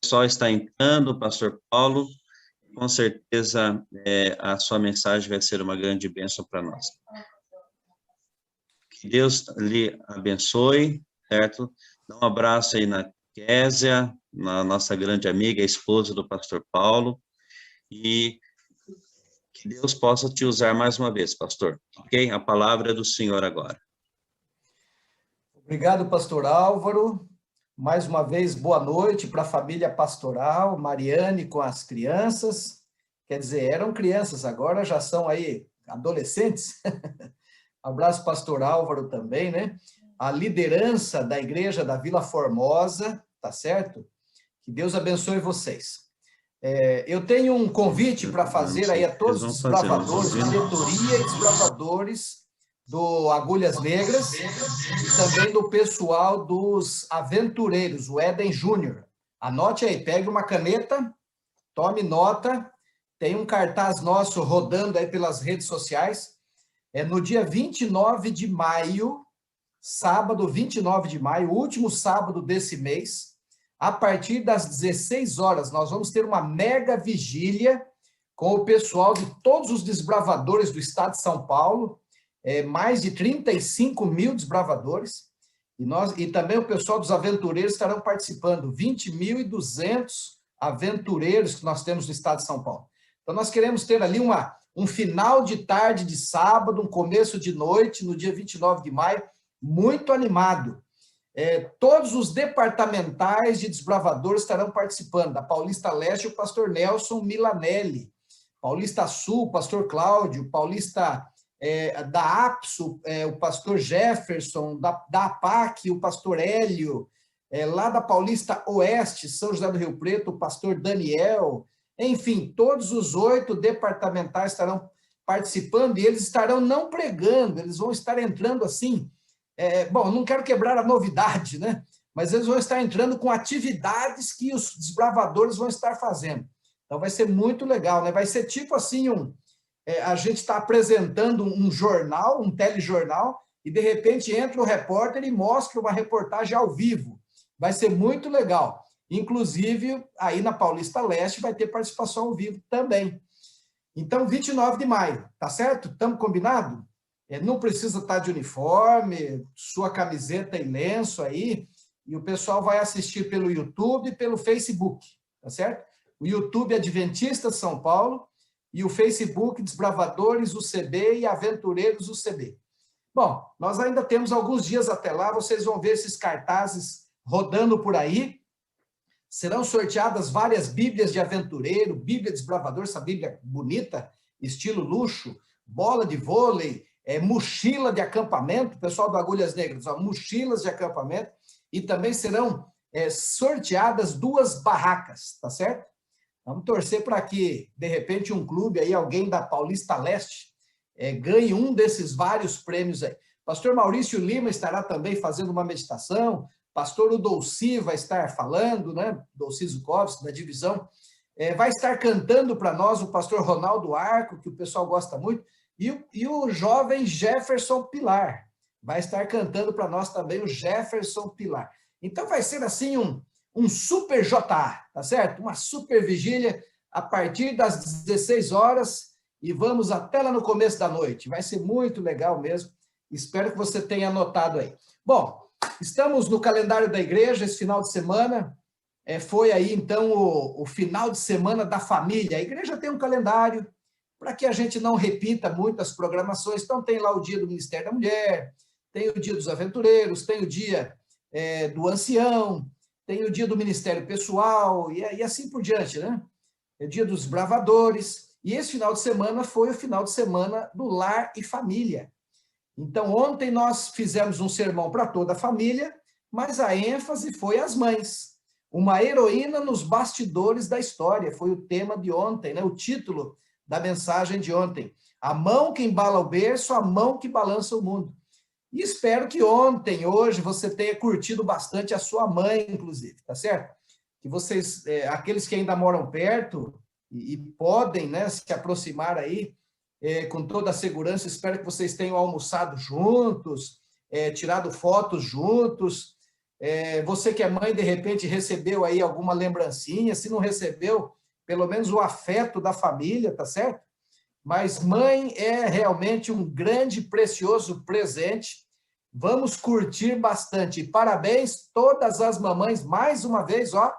pessoal está entrando, Pastor Paulo, com certeza a sua mensagem vai ser uma grande bênção para nós. Que Deus lhe abençoe, certo? Dá um abraço aí na Késia, na nossa grande amiga, a esposa do Pastor Paulo, e que Deus possa te usar mais uma vez, pastor. Ok? A palavra é do Senhor agora. Obrigado, pastor Álvaro. Mais uma vez, boa noite para a família pastoral, Mariane com as crianças. Quer dizer, eram crianças, agora já são aí adolescentes. Abraço, pastor Álvaro também, né? A liderança da igreja da Vila Formosa, tá certo? Que Deus abençoe vocês. Eu tenho um convite para fazer aí a todos os desbravadores, diretoria e desbravadores do Agulhas Negras e também do pessoal dos aventureiros, o Éden Júnior. Anote aí, pegue uma caneta, tome nota, tem um cartaz nosso rodando aí pelas redes sociais. No dia 29 de maio, sábado 29 de maio, último sábado desse mês, a partir das 16 horas, nós vamos ter uma mega vigília com o pessoal de todos os desbravadores do estado de São Paulo, mais de 35 mil desbravadores, e também o pessoal dos aventureiros estarão participando, 20.200 aventureiros que nós temos no estado de São Paulo. Então, nós queremos ter ali um final de tarde de sábado, um começo de noite, no dia 29 de maio, muito animado. Todos os departamentais de desbravadores estarão participando, da Paulista Leste, o pastor Nelson Milanelli, Paulista Sul, o pastor Cláudio, Paulista da APSO, o pastor Jefferson, da APAC, o pastor Hélio, lá da Paulista Oeste, São José do Rio Preto, o pastor Daniel, enfim, todos os 8 departamentais estarão participando e eles estarão não pregando, eles vão estar entrando assim, bom, não quero quebrar a novidade, né? Mas eles vão estar entrando com atividades que os desbravadores vão estar fazendo. Então vai ser muito legal, né? Vai ser tipo assim, a gente está apresentando um jornal, um telejornal, e de repente entra o repórter e mostra uma reportagem ao vivo. Vai ser muito legal. Inclusive, aí na Paulista Leste vai ter participação ao vivo também. Então, 29 de maio, tá certo? Estamos combinados? Não precisa estar de uniforme, sua camiseta e lenço aí, e o pessoal vai assistir pelo YouTube e pelo Facebook, tá certo? O YouTube Adventista São Paulo e o Facebook Desbravadores UCB e Aventureiros UCB. Bom, nós ainda temos alguns dias até lá, vocês vão ver esses cartazes rodando por aí. Serão sorteadas várias bíblias de aventureiro, bíblia desbravador, essa bíblia bonita, estilo luxo, bola de vôlei, mochila de acampamento, pessoal do Agulhas Negras, mochilas de acampamento, e também serão sorteadas 2 barracas, tá certo? Vamos torcer para que, de repente, um clube aí, alguém da Paulista Leste, ganhe um desses vários prêmios aí. Pastor Maurício Lima estará também fazendo uma meditação, pastor Udolci vai estar falando, né? Udolci Zukovski, da divisão, vai estar cantando para nós o pastor Ronaldo Arco, que o pessoal gosta muito, e o jovem Jefferson Pilar, vai estar cantando para nós também o Jefferson Pilar. Então vai ser assim um super JA, tá certo? Uma super vigília a partir das 16 horas e vamos até lá no começo da noite. Vai ser muito legal mesmo. Espero que você tenha anotado aí. Bom, estamos no calendário da igreja esse final de semana. Foi aí, então, o final de semana da família. A igreja tem um calendário para que a gente não repita muitas programações. Então, tem lá o dia do Ministério da Mulher, tem o dia dos aventureiros, tem o dia do ancião, tem o dia do Ministério Pessoal, e assim por diante, né? É o dia dos bravadores. E esse final de semana foi o final de semana do Lar e Família. Então, ontem nós fizemos um sermão para toda a família, mas a ênfase foi as mães. Uma heroína nos bastidores da história, foi o tema de ontem, né? O título da mensagem de ontem. A mão que embala o berço, a mão que balança o mundo. E espero que ontem, hoje, você tenha curtido bastante a sua mãe, inclusive, tá certo? Que vocês, aqueles que ainda moram perto e podem, né, se aproximar aí, com toda a segurança, espero que vocês tenham almoçado juntos, tirado fotos juntos, Você que é mãe, de repente, recebeu aí alguma lembrancinha, se não recebeu, pelo menos o afeto da família, tá certo? Mas mãe é realmente um grande, precioso presente. Vamos curtir bastante. Parabéns todas as mamães, mais uma vez, ó.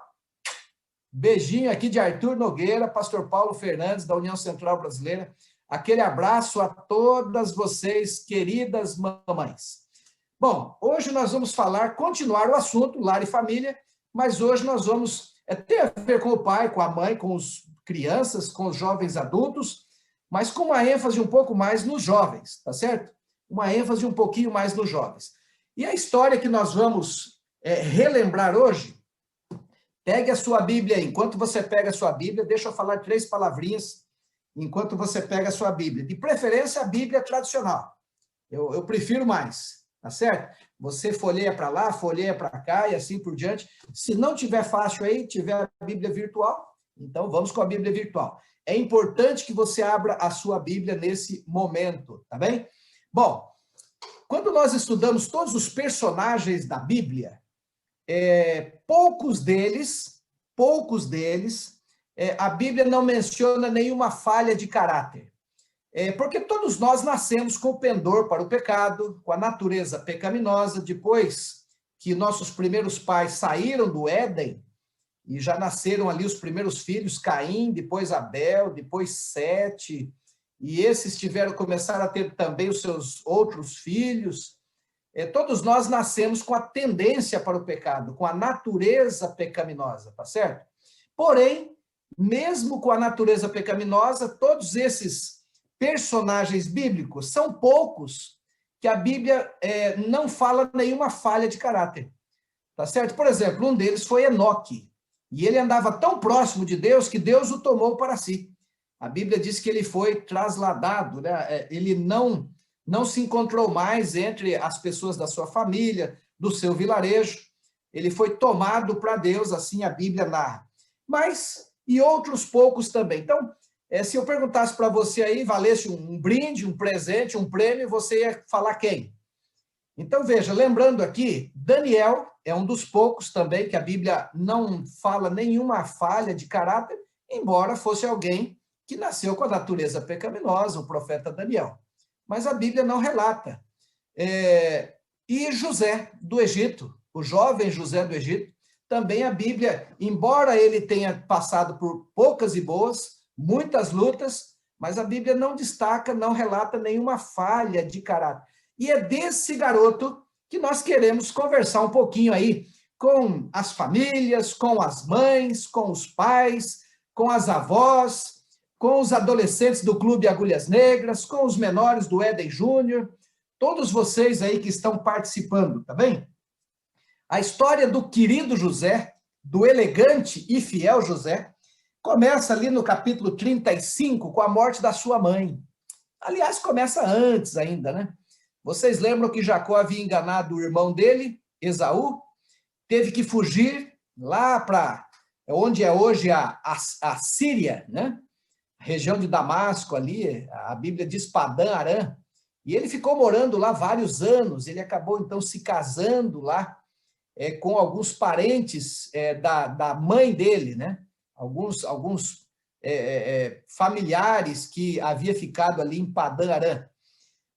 Beijinho aqui de Arthur Nogueira, pastor Paulo Fernandes, da União Central Brasileira. Aquele abraço a todas vocês, queridas mamães. Bom, hoje nós vamos continuar o assunto, lar e família, mas hoje nós vamos ter a ver com o pai, com a mãe, com as crianças, com os jovens adultos, mas com uma ênfase um pouco mais nos jovens, tá certo? Uma ênfase um pouquinho mais nos jovens. E a história que nós vamos relembrar hoje, pegue a sua Bíblia aí. Enquanto você pega a sua Bíblia, deixa eu falar 3 palavrinhas enquanto você pega a sua Bíblia. De preferência, a Bíblia tradicional. Eu prefiro mais, tá certo? Você folheia para lá, folheia para cá e assim por diante. Se não tiver fácil aí, tiver a Bíblia virtual, então vamos com a Bíblia virtual. É importante que você abra a sua Bíblia nesse momento, tá bem? Bom, quando nós estudamos todos os personagens da Bíblia, poucos deles, a Bíblia não menciona nenhuma falha de caráter. Porque todos nós nascemos com o pendor para o pecado, com a natureza pecaminosa, depois que nossos primeiros pais saíram do Éden, e já nasceram ali os primeiros filhos, Caim, depois Abel, depois Sete, e esses começaram a ter também os seus outros filhos. Todos nós nascemos com a tendência para o pecado, com a natureza pecaminosa, tá certo? Porém, mesmo com a natureza pecaminosa, todos esses personagens bíblicos são poucos que a Bíblia não fala nenhuma falha de caráter, tá certo? Por exemplo, um deles foi Enoque, e ele andava tão próximo de Deus que Deus o tomou para si. A Bíblia diz que ele foi trasladado, né? Ele não se encontrou mais entre as pessoas da sua família, do seu vilarejo. Ele foi tomado para Deus, assim a Bíblia narra. Mas, e outros poucos também. Então, se eu perguntasse para você aí, valesse um brinde, um presente, um prêmio, você ia falar quem? Então, veja, lembrando aqui, Daniel é um dos poucos também que a Bíblia não fala nenhuma falha de caráter, embora fosse alguém que nasceu com a natureza pecaminosa, o profeta Daniel. Mas a Bíblia não relata. E José do Egito, o jovem José do Egito, também a Bíblia, embora ele tenha passado por poucas e boas, muitas lutas, mas a Bíblia não destaca, não relata nenhuma falha de caráter. E é desse garoto que nós queremos conversar um pouquinho aí com as famílias, com as mães, com os pais, com as avós, com os adolescentes do Clube Agulhas Negras, com os menores do Éden Júnior, todos vocês aí que estão participando, tá bem? A história do querido José, do elegante e fiel José, começa ali no capítulo 35, com a morte da sua mãe. Aliás, começa antes ainda, né? Vocês lembram que Jacó havia enganado o irmão dele, Esaú? Teve que fugir lá para onde é hoje a Síria, né? A região de Damasco ali, a Bíblia diz Padã Arã. E ele ficou morando lá vários anos, ele acabou então se casando lá com alguns parentes da mãe dele, né? Alguns familiares que havia ficado ali em Padã Arã.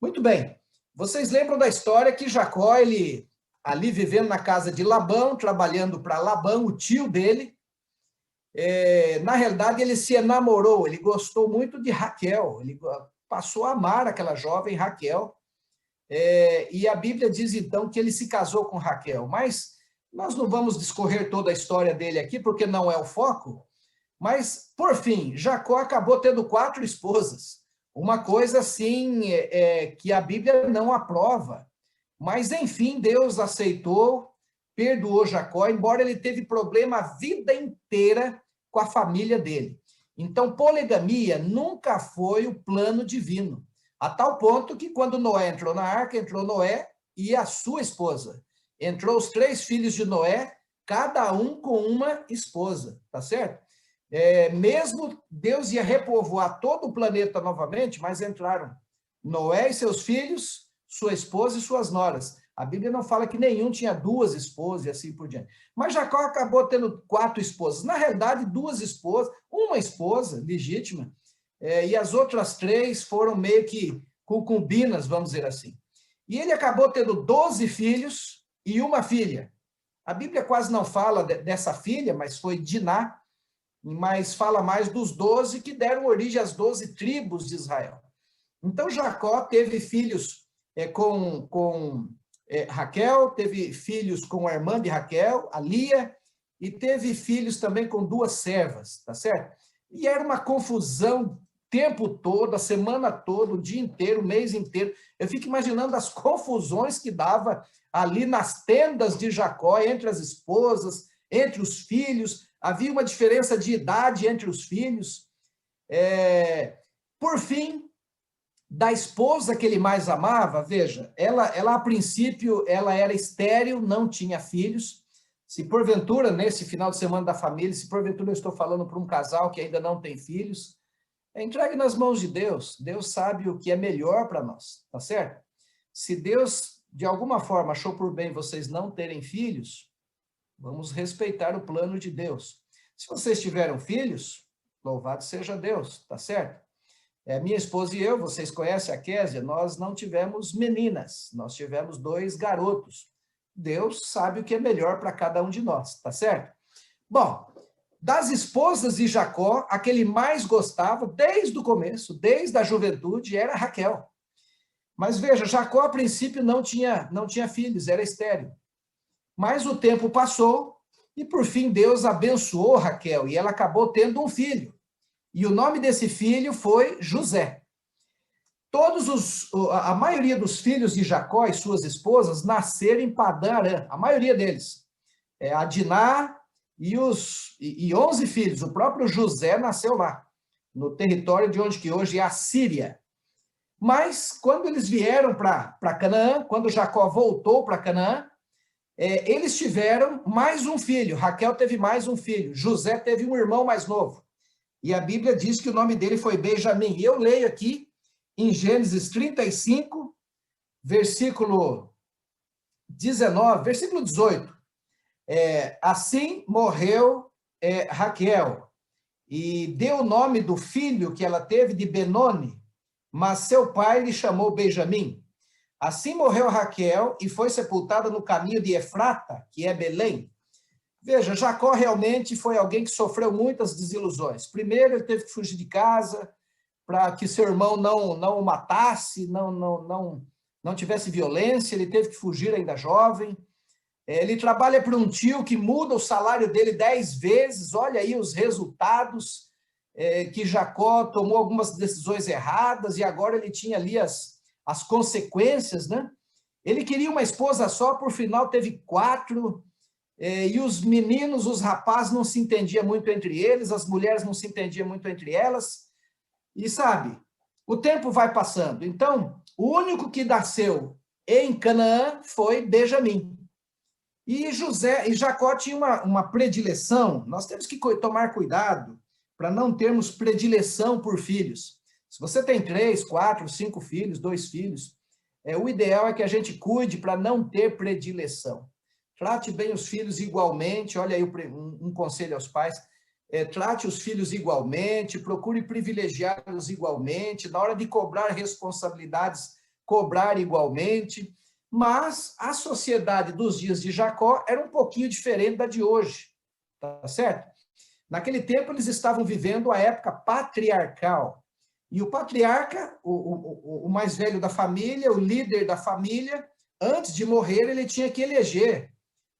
Muito bem, vocês lembram da história que Jacó, ele ali vivendo na casa de Labão, trabalhando para Labão, o tio dele, na realidade ele se enamorou, ele gostou muito de Raquel, ele passou a amar aquela jovem Raquel, e a Bíblia diz então que ele se casou com Raquel, mas nós não vamos discorrer toda a história dele aqui, porque não é o foco, mas, por fim, Jacó acabou tendo 4 esposas, uma coisa assim que a Bíblia não aprova, mas, enfim, Deus aceitou, perdoou Jacó, embora ele teve problema a vida inteira com a família dele. Então, poligamia nunca foi o plano divino, a tal ponto que quando Noé entrou na arca, entrou Noé e a sua esposa. Entrou os 3 filhos de Noé, cada um com uma esposa, tá certo? Mesmo Deus ia repovoar todo o planeta novamente, mas entraram Noé e seus filhos, sua esposa e suas noras. A Bíblia não fala que nenhum tinha 2 esposas e assim por diante. Mas Jacó acabou tendo 4 esposas. Na realidade, 2 esposas, uma esposa legítima, e as outras 3 foram meio que concubinas, vamos dizer assim. E ele acabou tendo 12 filhos e uma filha. A Bíblia quase não fala dessa filha, mas foi Diná, mas fala mais dos 12 que deram origem às 12 tribos de Israel. Então, Jacó teve filhos com Raquel, teve filhos com a irmã de Raquel, a Lia, e teve filhos também com 2 servas, tá certo? E era uma confusão o tempo todo, a semana toda, o dia inteiro, o mês inteiro. Eu fico imaginando as confusões que dava ali nas tendas de Jacó, entre as esposas, entre os filhos. Havia uma diferença de idade entre os filhos. Por fim, da esposa que ele mais amava, veja, ela a princípio, ela era estéril, não tinha filhos. Se porventura, nesse final de semana da família, se porventura eu estou falando para um casal que ainda não tem filhos, entregue nas mãos de Deus. Deus sabe o que é melhor para nós, tá certo? Se Deus, de alguma forma, achou por bem vocês não terem filhos, vamos respeitar o plano de Deus. Se vocês tiveram filhos, louvado seja Deus, tá certo? Minha esposa e eu, vocês conhecem a Késia, nós não tivemos meninas, nós tivemos 2 garotos. Deus sabe o que é melhor para cada um de nós, tá certo? Bom, das esposas de Jacó, a que ele mais gostava, desde o começo, desde a juventude, era Raquel. Mas veja, Jacó, a princípio, não tinha filhos, era estéril. Mas o tempo passou e, por fim, Deus abençoou Raquel e ela acabou tendo um filho. E o nome desse filho foi José. A maioria dos filhos de Jacó e suas esposas nasceram em Padã Arã, a maioria deles. A Diná e 11 filhos. O próprio José nasceu lá, no território de onde que hoje é a Síria. Mas, quando eles vieram para Canaã, quando Jacó voltou para Canaã, eles tiveram mais um filho. Raquel teve mais um filho. José teve um irmão mais novo. E a Bíblia diz que o nome dele foi Benjamim. E eu leio aqui em Gênesis 35, versículo 19, versículo 18. Assim morreu Raquel, e deu o nome do filho que ela teve de Benoni, mas seu pai lhe chamou Benjamim. Assim morreu Raquel e foi sepultada no caminho de Efrata, que é Belém. Veja, Jacó realmente foi alguém que sofreu muitas desilusões. Primeiro, ele teve que fugir de casa para que seu irmão não o matasse, não tivesse violência. Ele teve que fugir ainda jovem. Ele trabalha para um tio que muda o salário dele 10 vezes. Olha aí os resultados, que Jacó tomou algumas decisões erradas e agora ele tinha ali as consequências, né? Ele queria uma esposa só, por final teve 4. E os meninos, os rapazes não se entendiam muito entre eles, as mulheres não se entendiam muito entre elas. E sabe, o tempo vai passando. Então, o único que nasceu em Canaã foi Benjamim. E Jacó tinha uma predileção. Nós temos que tomar cuidado para não termos predileção por filhos. Se você tem 3, 4, 5 filhos, 2 filhos, o ideal é que a gente cuide para não ter predileção. Trate bem os filhos igualmente. Olha aí um conselho aos pais. Trate os filhos igualmente, procure privilegiá-los igualmente. Na hora de cobrar responsabilidades, cobrar igualmente. Mas a sociedade dos dias de Jacó era um pouquinho diferente da de hoje, tá certo? Naquele tempo, eles estavam vivendo a época patriarcal. E o patriarca, o mais velho da família, o líder da família, antes de morrer, ele tinha que eleger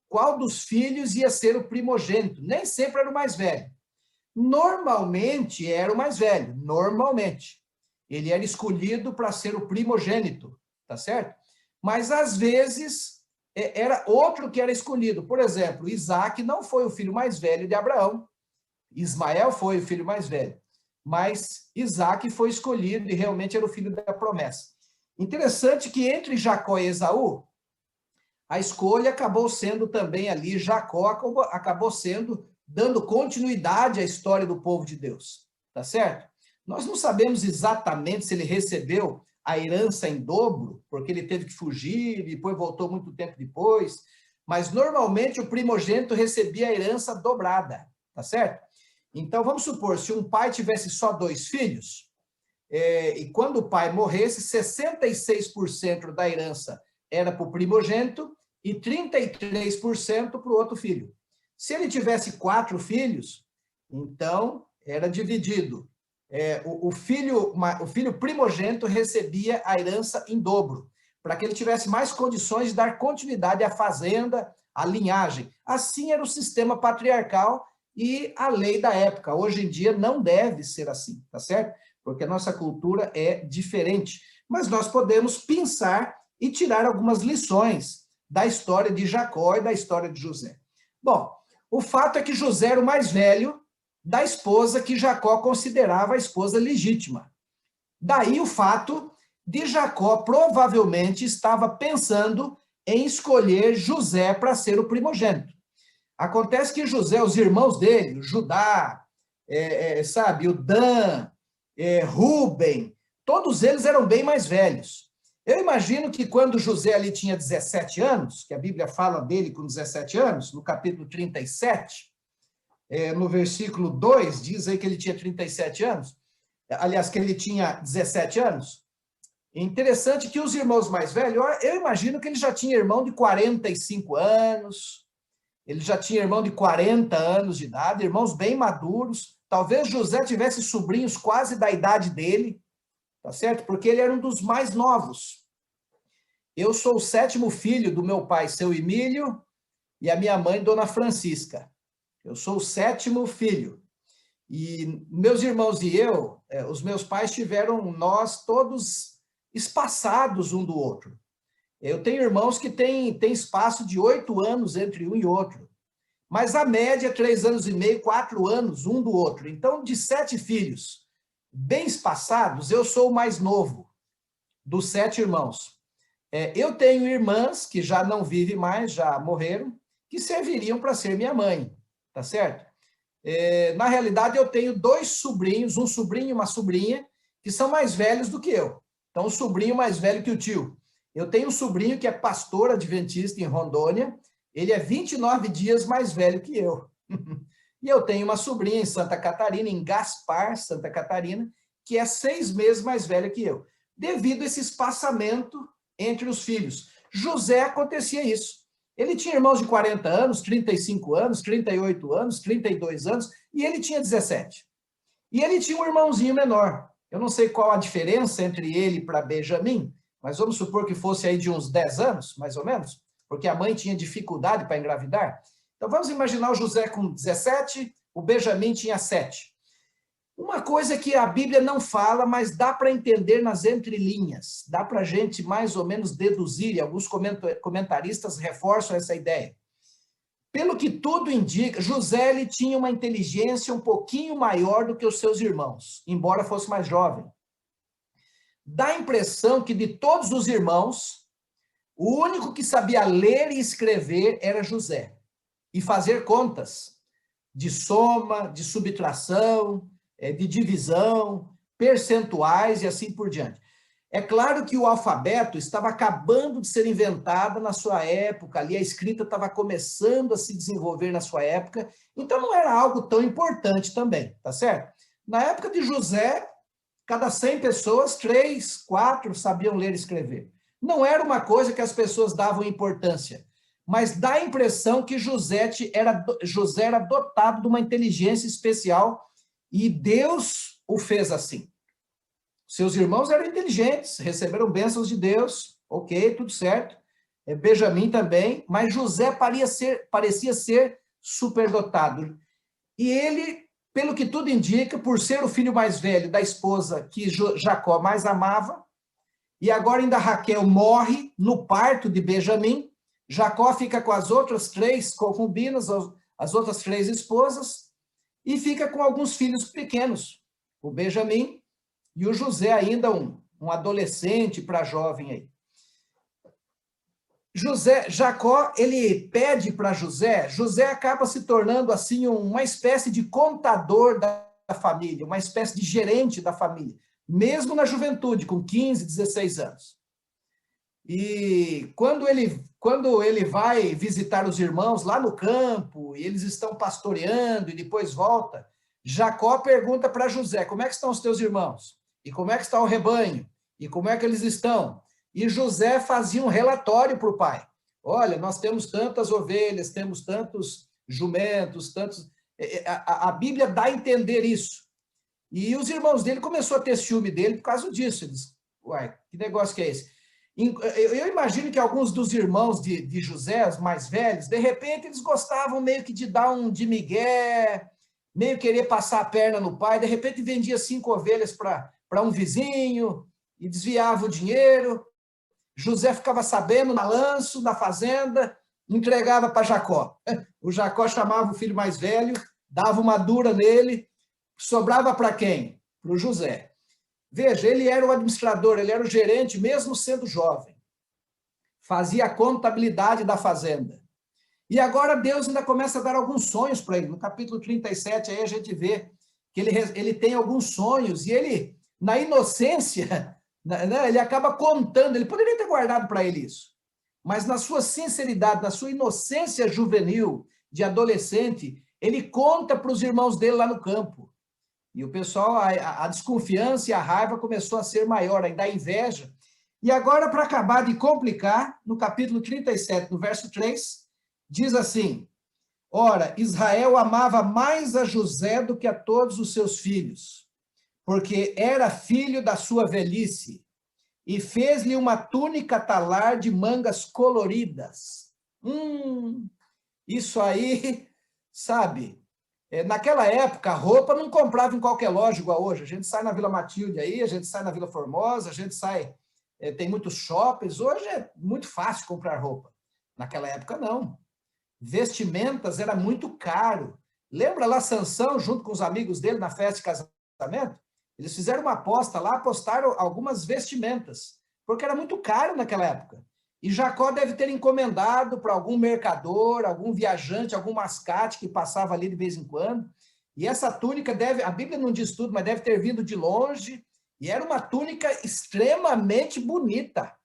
qual dos filhos ia ser o primogênito. Nem sempre era o mais velho. Normalmente era o mais velho, normalmente. Ele era escolhido para ser o primogênito, tá certo? Mas, às vezes, era outro que era escolhido. Por exemplo, Isaac não foi o filho mais velho de Abraão. Ismael foi o filho mais velho. Mas Isaac foi escolhido e realmente era o filho da promessa. Interessante que entre Jacó e Esaú, a escolha acabou sendo também ali, Jacó acabou sendo, dando continuidade à história do povo de Deus, tá certo? Nós não sabemos exatamente se ele recebeu a herança em dobro, porque ele teve que fugir e depois voltou muito tempo depois, mas normalmente o primogênito recebia a herança dobrada, tá certo? Então, vamos supor, se um pai tivesse só 2 filhos, e quando o pai morresse, 66% da herança era para o primogênito e 33% para o outro filho. Se ele tivesse 4 filhos, então era dividido. O filho primogênito recebia a herança em dobro, para que ele tivesse mais condições de dar continuidade à fazenda, à linhagem. Assim era o sistema patriarcal e a lei da época. Hoje em dia não deve ser assim, tá certo? Porque a nossa cultura é diferente. Mas nós podemos pensar e tirar algumas lições da história de Jacó e da história de José. Bom, o fato é que José era o mais velho da esposa que Jacó considerava a esposa legítima. Daí o fato de Jacó provavelmente estava pensando em escolher José para ser o primogênito. Acontece que José, os irmãos dele, o Judá, sabe, o Dan, Rúben, todos eles eram bem mais velhos. Eu imagino que quando José ali tinha 17 anos, que a Bíblia fala dele com 17 anos, no capítulo 37, no versículo 2, diz aí que ele tinha 37 anos, aliás, que ele tinha 17 anos. Interessante que os irmãos mais velhos, eu imagino que ele já tinha irmão de 45 anos, ele já tinha irmão de 40 anos de idade, irmãos bem maduros. Talvez José tivesse sobrinhos quase da idade dele, tá certo? Porque ele era um dos mais novos. Eu sou o 7º filho do meu pai, seu Emílio, e a minha mãe, Dona Francisca. Eu sou o 7º filho. E meus irmãos e eu, os meus pais tiveram nós todos espaçados um do outro. Eu tenho irmãos que têm espaço de 8 anos entre um e outro. Mas a média é 3 anos e meio, 4 anos um do outro. Então, de 7 filhos bem espaçados, eu sou o mais novo dos 7 irmãos. Eu tenho irmãs que já não vivem mais, já morreram, que serviriam para ser minha mãe, tá certo? Na realidade, eu tenho 2 sobrinhos, um sobrinho e uma sobrinha, que são mais velhos do que eu. Então, o sobrinho mais velho que o tio. Eu tenho um sobrinho que é pastor adventista em Rondônia, ele é 29 dias mais velho que eu. E eu tenho uma sobrinha em Santa Catarina, em Gaspar, Santa Catarina, que é 6 meses mais velha que eu, devido a esse espaçamento entre os filhos. José acontecia isso. Ele tinha irmãos de 40 anos, 35 anos, 38 anos, 32 anos, e ele tinha 17. E ele tinha um irmãozinho menor. Eu não sei qual a diferença entre ele para Benjamim, mas vamos supor que fosse aí de uns 10 anos, mais ou menos, porque a mãe tinha dificuldade para engravidar. Então, vamos imaginar o José com 17, o Benjamim tinha 7. Uma coisa que a Bíblia não fala, mas dá para entender nas entrelinhas, dá para a gente mais ou menos deduzir, e alguns comentaristas reforçam essa ideia. Pelo que tudo indica, José ele tinha uma inteligência um pouquinho maior do que os seus irmãos, embora fosse mais jovem. Dá a impressão que de todos os irmãos, o único que sabia ler e escrever era José. E fazer contas de soma, de subtração, de divisão, percentuais e assim por diante. É claro que o alfabeto estava acabando de ser inventado na sua época, ali a escrita estava começando a se desenvolver na sua época, então não era algo tão importante também, tá certo? Na época de José, cada 100 pessoas, 3, 4 sabiam ler e escrever. Não era uma coisa que as pessoas davam importância, mas dá a impressão que José era dotado de uma inteligência especial e Deus o fez assim. Seus irmãos eram inteligentes, receberam bênçãos de Deus, ok, tudo certo. Benjamim também, mas José parecia ser superdotado. E ele, pelo que tudo indica, por ser o filho mais velho da esposa que Jacó mais amava, e agora ainda Raquel morre no parto de Benjamim, Jacó fica com as outras 3 concubinas, as outras 3 esposas, e fica com alguns filhos pequenos, o Benjamim e o José, ainda um adolescente para jovem aí. Jacó, ele pede para José acaba se tornando assim uma espécie de contador da família, uma espécie de gerente da família, mesmo na juventude, com 15, 16 anos. E quando ele vai visitar os irmãos lá no campo, e eles estão pastoreando e depois volta, Jacó pergunta para José, como é que estão os teus irmãos? E como é que está o rebanho? E como é que eles estão? E José fazia um relatório para o pai. Olha, nós temos tantas ovelhas, temos tantos jumentos, tantos... A Bíblia dá a entender isso. E os irmãos dele começaram a ter ciúme dele por causa disso. Eles, uai, que negócio que é esse? Eu imagino que alguns dos irmãos de José, os mais velhos, de repente eles gostavam meio que de dar um de migué, meio querer passar a perna no pai, de repente vendia 5 ovelhas para um vizinho e desviava o dinheiro. José ficava sabendo, na lanço, na fazenda, entregava para Jacó. O Jacó chamava o filho mais velho, dava uma dura nele, sobrava para quem? Para o José. Veja, ele era o administrador, ele era o gerente, mesmo sendo jovem. Fazia a contabilidade da fazenda. E agora Deus ainda começa a dar alguns sonhos para ele. No capítulo 37, aí a gente vê que ele tem alguns sonhos, e ele, na inocência, né, ele acaba contando, ele poderia ter guardado para ele isso, mas na sua sinceridade, na sua inocência juvenil, de adolescente, ele conta para os irmãos dele lá no campo. E o pessoal, a desconfiança e a raiva começou a ser maior, ainda a inveja. E agora, para acabar de complicar, no capítulo 37, no verso 3, diz assim, ora, Israel amava mais a José do que a todos os seus filhos, porque era filho da sua velhice, e fez-lhe uma túnica talar de mangas coloridas. Isso aí, sabe... Naquela época, a roupa não comprava em qualquer loja igual hoje. A gente sai na Vila Matilde aí, a gente sai na Vila Formosa, a gente sai... tem muitos shoppings. Hoje é muito fácil comprar roupa. Naquela época, não. Vestimentas era muito caro. Lembra lá Sansão, junto com os amigos dele, na festa de casamento? Eles fizeram uma aposta lá, apostaram algumas vestimentas, porque era muito caro naquela época. E Jacó deve ter encomendado para algum mercador, algum viajante, algum mascate que passava ali de vez em quando. E essa túnica a Bíblia não diz tudo, mas deve ter vindo de longe. E era uma túnica extremamente bonita.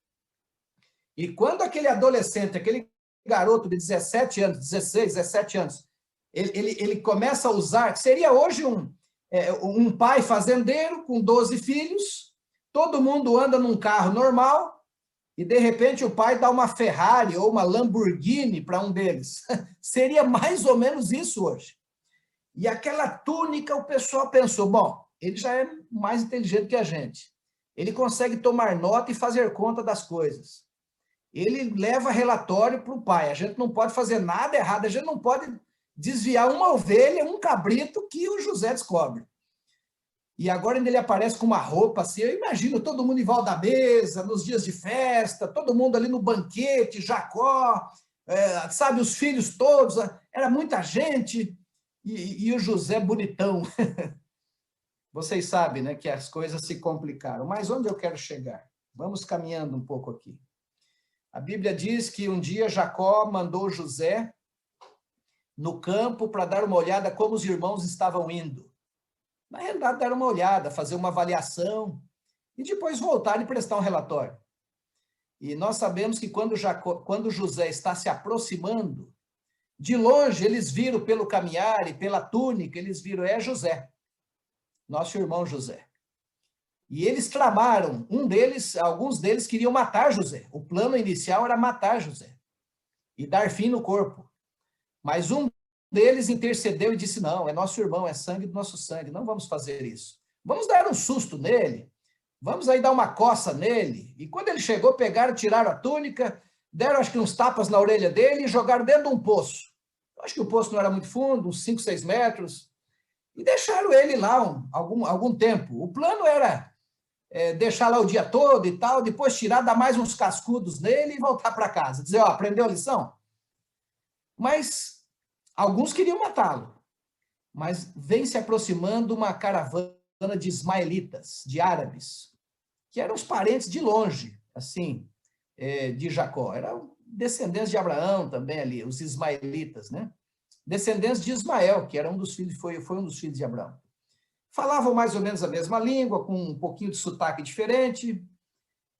E quando aquele adolescente, aquele garoto de 17 anos, 16, 17 anos, ele começa a usar, que seria hoje um pai fazendeiro com 12 filhos, todo mundo anda num carro normal, e, de repente, o pai dá uma Ferrari ou uma Lamborghini para um deles. Seria mais ou menos isso hoje. E aquela túnica, o pessoal pensou, bom, ele já é mais inteligente que a gente. Ele consegue tomar nota e fazer conta das coisas. Ele leva relatório para o pai. A gente não pode fazer nada errado, a gente não pode desviar uma ovelha, um cabrito que o José descobre. E agora ele aparece com uma roupa assim, eu imagino todo mundo em volta da mesa, nos dias de festa, todo mundo ali no banquete, Jacó, sabe, os filhos todos, era muita gente, e o José bonitão. Vocês sabem, né, que as coisas se complicaram. Mas onde eu quero chegar? Vamos caminhando um pouco aqui. A Bíblia diz que um dia Jacó mandou José no campo para dar uma olhada como os irmãos estavam indo. Na realidade, dar uma olhada, fazer uma avaliação e depois voltar e prestar um relatório. E nós sabemos que quando José está se aproximando, de longe eles viram pelo caminhar e pela túnica, eles viram, é José, nosso irmão José. E eles tramaram, alguns deles queriam matar José. O plano inicial era matar José e dar fim no corpo. Mas um deles intercedeu e disse, não, é nosso irmão, é sangue do nosso sangue, não vamos fazer isso. Vamos dar um susto nele, vamos aí dar uma coça nele. E quando ele chegou, pegaram, tiraram a túnica, deram acho que uns tapas na orelha dele e jogaram dentro de um poço. Eu acho que o poço não era muito fundo, uns 5, 6 metros, e deixaram ele lá algum tempo. O plano era deixar lá o dia todo e tal, depois tirar, dar mais uns cascudos nele e voltar para casa. Dizer, ó, aprendeu a lição? Mas alguns queriam matá-lo. Mas vem se aproximando uma caravana de ismaelitas, de árabes, que eram os parentes de longe, assim, de Jacó. Eram descendentes de Abraão também ali, os ismaelitas, né? Descendentes de Ismael, que era um dos filhos, foi um dos filhos de Abraão. falavam mais ou menos a mesma língua, com um pouquinho de sotaque diferente.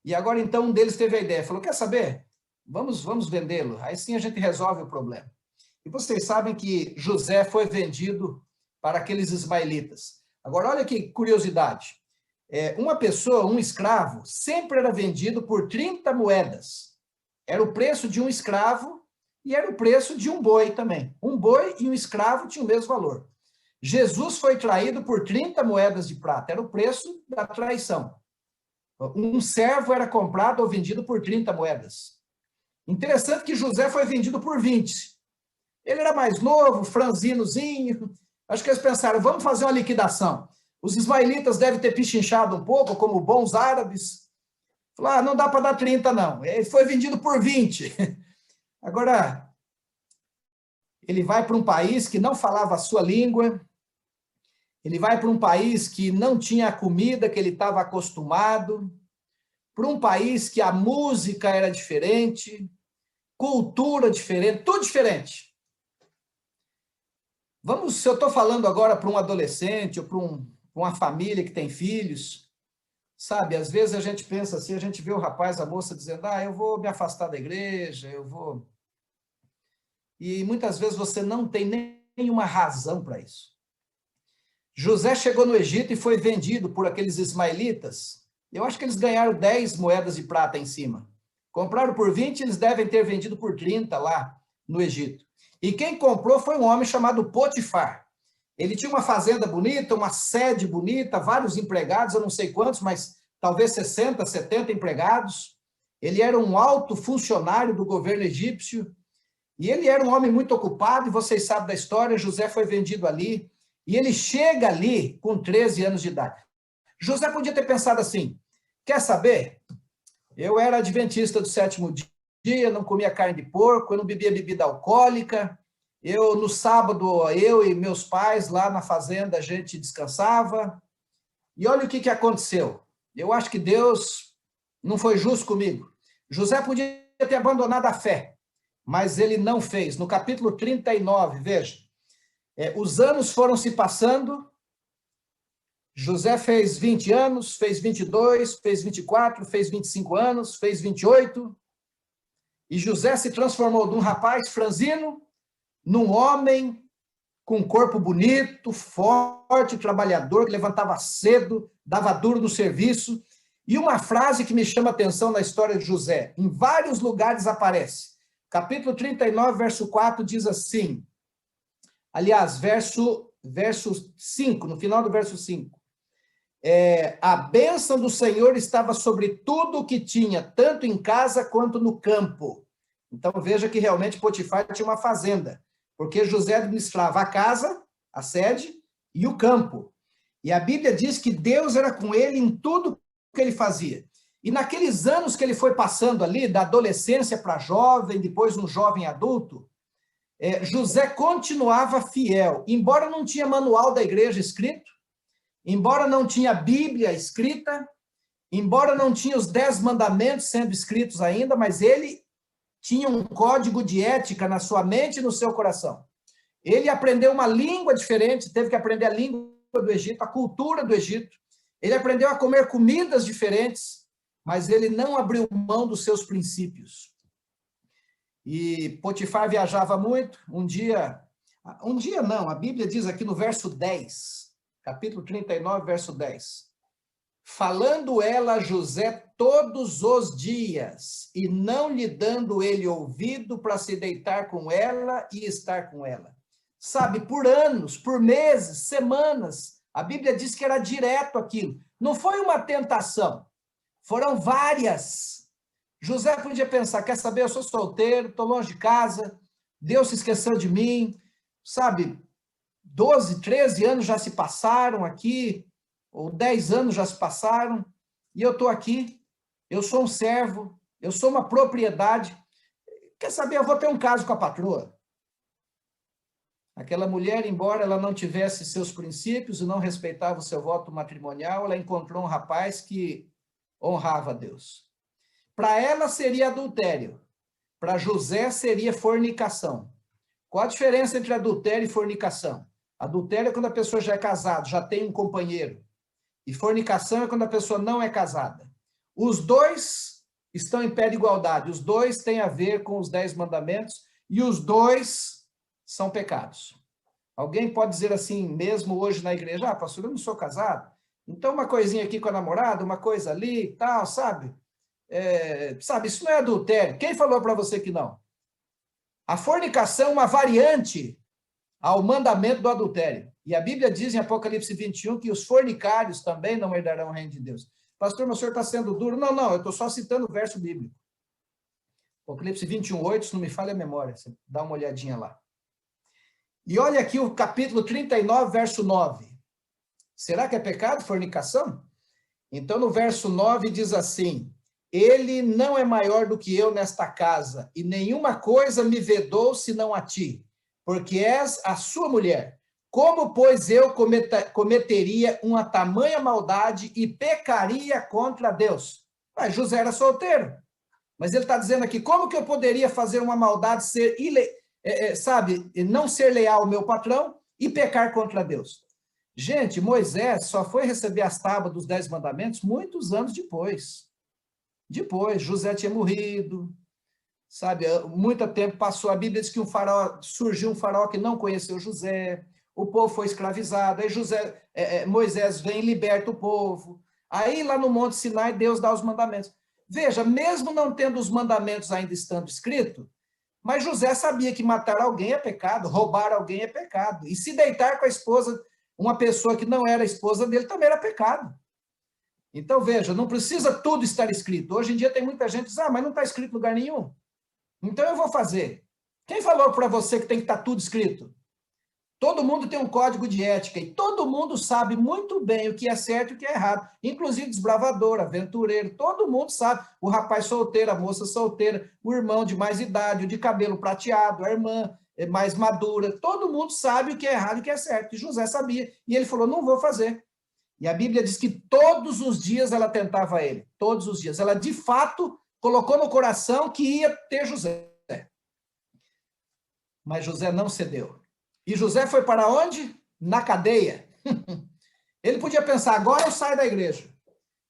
E agora, então, um deles teve a ideia, falou, quer saber? Vamos vendê-lo, aí sim a gente resolve o problema. E vocês sabem que José foi vendido para aqueles ismaelitas. Agora, olha que curiosidade. Uma pessoa, um escravo, sempre era vendido por 30 moedas. Era o preço de um escravo e era o preço de um boi também. Um boi e um escravo tinham o mesmo valor. Jesus foi traído por 30 moedas de prata, era o preço da traição. Um servo era comprado ou vendido por 30 moedas. Interessante que José foi vendido por 20. Ele era mais novo, franzinozinho. Acho que eles pensaram, vamos fazer uma liquidação. Os ismaelitas devem ter pichinchado um pouco, como bons árabes. Falaram, não dá para dar 30, não. Ele foi vendido por 20. Agora, ele vai para um país que não falava a sua língua, ele vai para um país que não tinha a comida que ele estava acostumado, para um país que a música era diferente, cultura diferente, tudo diferente. Se eu estou falando agora para um adolescente ou para uma família que tem filhos, sabe, às vezes a gente pensa assim, a gente vê o rapaz, a moça dizendo, eu vou me afastar da igreja, eu vou... E muitas vezes você não tem nenhuma razão para isso. José chegou no Egito e foi vendido por aqueles ismaelitas. Eu acho que eles ganharam 10 moedas de prata em cima. Compraram por 20, eles devem ter vendido por 30 lá no Egito. E quem comprou foi um homem chamado Potifar. Ele tinha uma fazenda bonita, uma sede bonita, vários empregados, eu não sei quantos, mas talvez 60, 70 empregados. Ele era um alto funcionário do governo egípcio. E ele era um homem muito ocupado, e vocês sabem da história, José foi vendido ali. E ele chega ali com 13 anos de idade. José podia ter pensado assim, quer saber? Eu era adventista do sétimo dia, não comia carne de porco, eu não bebia bebida alcoólica, no sábado, eu e meus pais lá na fazenda, a gente descansava. E olha o que aconteceu. Eu acho que Deus não foi justo comigo. José podia ter abandonado a fé, mas ele não fez. No capítulo 39, veja, os anos foram se passando, José fez 20 anos, fez 22, fez 24, fez 25 anos, fez 28, e José se transformou de um rapaz franzino num homem com um corpo bonito, forte, trabalhador, que levantava cedo, dava duro no serviço. E uma frase que me chama a atenção na história de José, em vários lugares aparece. Capítulo 39, verso 4, diz assim, aliás, verso 5, no final do verso 5. A bênção do Senhor estava sobre tudo o que tinha, tanto em casa quanto no campo. Então, veja que realmente Potifar tinha uma fazenda, porque José administrava a casa, a sede, e o campo. E a Bíblia diz que Deus era com ele em tudo que ele fazia. E naqueles anos que ele foi passando ali, da adolescência para jovem, depois um jovem adulto, José continuava fiel, embora não tinha manual da igreja escrito, embora não tinha Bíblia escrita, embora não tinha os 10 mandamentos sendo escritos ainda, mas ele tinha um código de ética na sua mente e no seu coração. Ele aprendeu uma língua diferente, teve que aprender a língua do Egito, a cultura do Egito. Ele aprendeu a comer comidas diferentes, mas ele não abriu mão dos seus princípios. E Potifar viajava muito. Um dia não, a Bíblia diz aqui no verso 10, capítulo 39, verso 10. Falando ela a José todos os dias, e não lhe dando ele ouvido para se deitar com ela e estar com ela. Sabe, por anos, por meses, semanas, a Bíblia diz que era direto aquilo. Não foi uma tentação, foram várias. José podia pensar, quer saber, eu sou solteiro, estou longe de casa, Deus se esqueceu de mim, sabe, 12, 13 anos já se passaram aqui, ou 10 anos já se passaram, e eu estou aqui, eu sou um servo, eu sou uma propriedade. Quer saber, eu vou ter um caso com a patroa. Aquela mulher, embora ela não tivesse seus princípios e não respeitava o seu voto matrimonial, ela encontrou um rapaz que honrava a Deus. Para ela seria adultério, para José seria fornicação. Qual a diferença entre adultério e fornicação? Adultério é quando a pessoa já é casada, já tem um companheiro. E fornicação é quando a pessoa não é casada. Os dois estão em pé de igualdade, os dois têm a ver com os 10 mandamentos e os dois são pecados. Alguém pode dizer assim, mesmo hoje na igreja, pastor, eu não sou casado, então uma coisinha aqui com a namorada, uma coisa ali e tal, sabe? Sabe, isso não é adultério. Quem falou para você que não? A fornicação é uma variante ao mandamento do adultério. E a Bíblia diz em Apocalipse 21 que os fornicários também não herdarão o reino de Deus. Pastor, mas o senhor está sendo duro? Não, eu estou só citando o verso bíblico. Apocalipse 21:8, se não me falha a memória, você dá uma olhadinha lá. E olha aqui o capítulo 39, verso 9. Será que é pecado fornicação? Então, no verso 9 diz assim: ele não é maior do que eu nesta casa, e nenhuma coisa me vedou senão a ti, porque és a sua mulher. Como, pois, eu cometeria uma tamanha maldade e pecaria contra Deus? Mas José era solteiro. Mas ele está dizendo aqui, como que eu poderia fazer uma maldade, não ser leal ao meu patrão e pecar contra Deus? Gente, Moisés só foi receber as tábuas dos 10 mandamentos muitos anos depois. Depois, José tinha morrido, sabe? Muito tempo passou, a Bíblia diz que surgiu um faraó que não conheceu José, o povo foi escravizado, aí Moisés vem e liberta o povo. Aí lá no Monte Sinai, Deus dá os mandamentos. Veja, mesmo não tendo os mandamentos ainda estando escrito, mas José sabia que matar alguém é pecado, roubar alguém é pecado, e se deitar com a esposa, uma pessoa que não era a esposa dele, também era pecado. Então, veja, não precisa tudo estar escrito. Hoje em dia tem muita gente que diz, mas não está escrito em lugar nenhum. Então eu vou fazer. Quem falou para você que tem que estar tudo escrito? Todo mundo tem um código de ética e todo mundo sabe muito bem o que é certo e o que é errado. Inclusive desbravador, aventureiro, todo mundo sabe. O rapaz solteiro, a moça solteira, o irmão de mais idade, o de cabelo prateado, a irmã mais madura. Todo mundo sabe o que é errado e o que é certo. E José sabia. E ele falou, não vou fazer. E a Bíblia diz que todos os dias ela tentava ele. Todos os dias. Ela, de fato, colocou no coração que ia ter José. Mas José não cedeu. E José foi para onde? Na cadeia. Ele podia pensar, agora eu saio da igreja.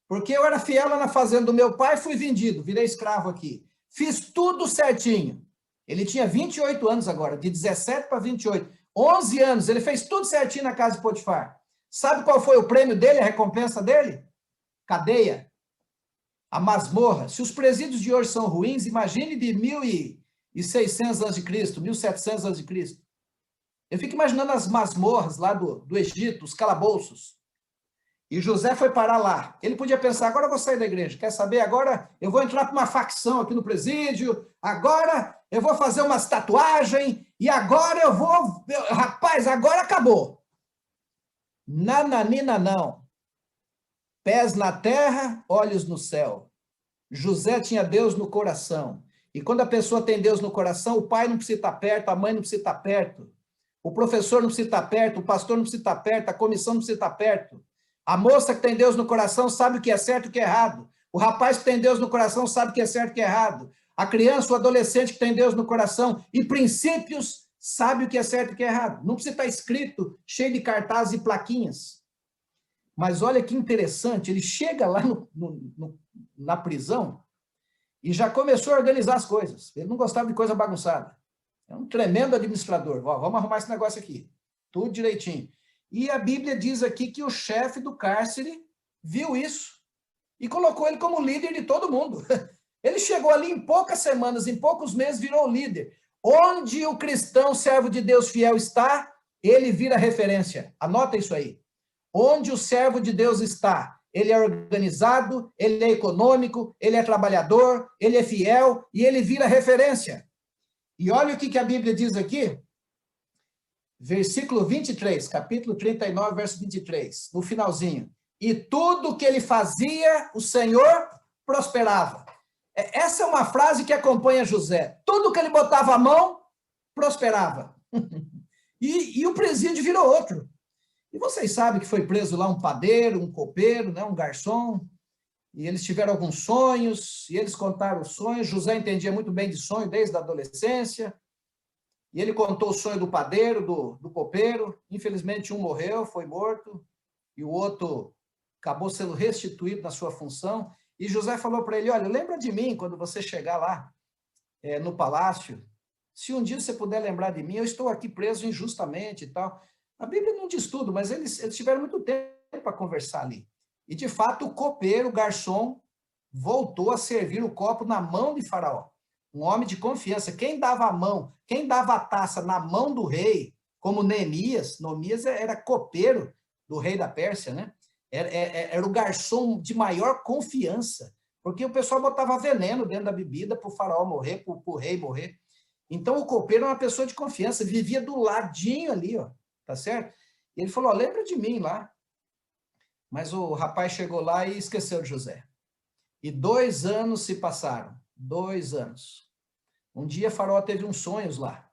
Porque eu era fiel lá na fazenda do meu pai, fui vendido, virei escravo aqui. Fiz tudo certinho. Ele tinha 28 anos agora, de 17 para 28. 11 anos, ele fez tudo certinho na casa de Potifar. Sabe qual foi o prêmio dele, a recompensa dele? Cadeia. A masmorra. Se os presídios de hoje são ruins, imagine de 1600 a.C., 1700 a.C. Eu fico imaginando as masmorras lá do Egito, os calabouços. E José foi parar lá. Ele podia pensar, agora eu vou sair da igreja. Quer saber? Agora eu vou entrar para uma facção aqui no presídio. Agora eu vou fazer umas tatuagens. E agora rapaz, agora acabou. Nananina não. Pés na terra, olhos no céu. José tinha Deus no coração. E quando a pessoa tem Deus no coração, o pai não precisa estar perto, a mãe não precisa estar perto. O professor não precisa estar perto, o pastor não precisa estar perto, a comissão não precisa estar perto. A moça que tem Deus no coração sabe o que é certo e o que é errado. O rapaz que tem Deus no coração sabe o que é certo e o que é errado. A criança, o adolescente que tem Deus no coração e princípios sabe o que é certo e o que é errado. Não precisa estar escrito, cheio de cartazes e plaquinhas. Mas olha que interessante, ele chega lá na prisão e já começou a organizar as coisas. Ele não gostava de coisa bagunçada. É um tremendo administrador. Vamos arrumar esse negócio aqui. Tudo direitinho. E a Bíblia diz aqui que o chefe do cárcere viu isso e colocou ele como líder de todo mundo. Ele chegou ali em poucas semanas, em poucos meses, virou líder. Onde o cristão, servo de Deus fiel está, ele vira referência. Anota isso aí. Onde o servo de Deus está, ele é organizado, ele é econômico, ele é trabalhador, ele é fiel e ele vira referência. E olha o que a Bíblia diz aqui, versículo 23, capítulo 39, verso 23, no finalzinho. E tudo que ele fazia, o Senhor prosperava. Essa é uma frase que acompanha José. Tudo que ele botava a mão, prosperava. E o presídio virou outro. E vocês sabem que foi preso lá um padeiro, um copeiro, né, um garçom, e eles tiveram alguns sonhos, e eles contaram os sonhos. José entendia muito bem de sonho desde a adolescência. E ele contou o sonho do padeiro, do copeiro. Infelizmente, um morreu, foi morto, e o outro acabou sendo restituído na sua função. E José falou para ele, olha, lembra de mim quando você chegar lá no palácio. Se um dia você puder lembrar de mim, eu estou aqui preso injustamente e tal. A Bíblia não diz tudo, mas eles tiveram muito tempo para conversar ali. E, de fato, o copeiro, o garçom, voltou a servir o copo na mão de Faraó. Um homem de confiança. Quem dava a mão, quem dava a taça na mão do rei, como Neemias era copeiro do rei da Pérsia, né? Era o garçom de maior confiança, porque o pessoal botava veneno dentro da bebida para o faraó morrer, para o rei morrer. Então, o copeiro é uma pessoa de confiança, vivia do ladinho ali, ó, tá certo? E ele falou, ó, lembra de mim lá. Mas o rapaz chegou lá e esqueceu de José. E 2 anos se passaram, 2 anos. Um dia, Faraó teve uns sonhos lá,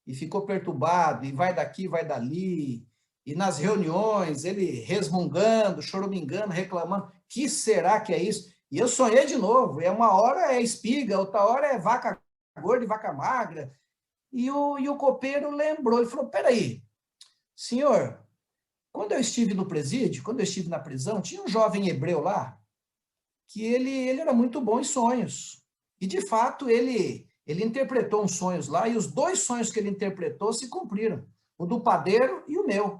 e ficou perturbado, e vai daqui, vai dali, e nas reuniões, ele resmungando, choramingando, reclamando, que será que é isso? E eu sonhei de novo, uma hora é espiga, outra hora é vaca gorda e vaca magra. E o copeiro lembrou, ele falou, peraí, senhor, quando eu estive no presídio, quando eu estive na prisão, tinha um jovem hebreu lá, que ele era muito bom em sonhos. E, de fato, ele interpretou uns sonhos lá, e os 2 sonhos que ele interpretou se cumpriram, o do padeiro e o meu.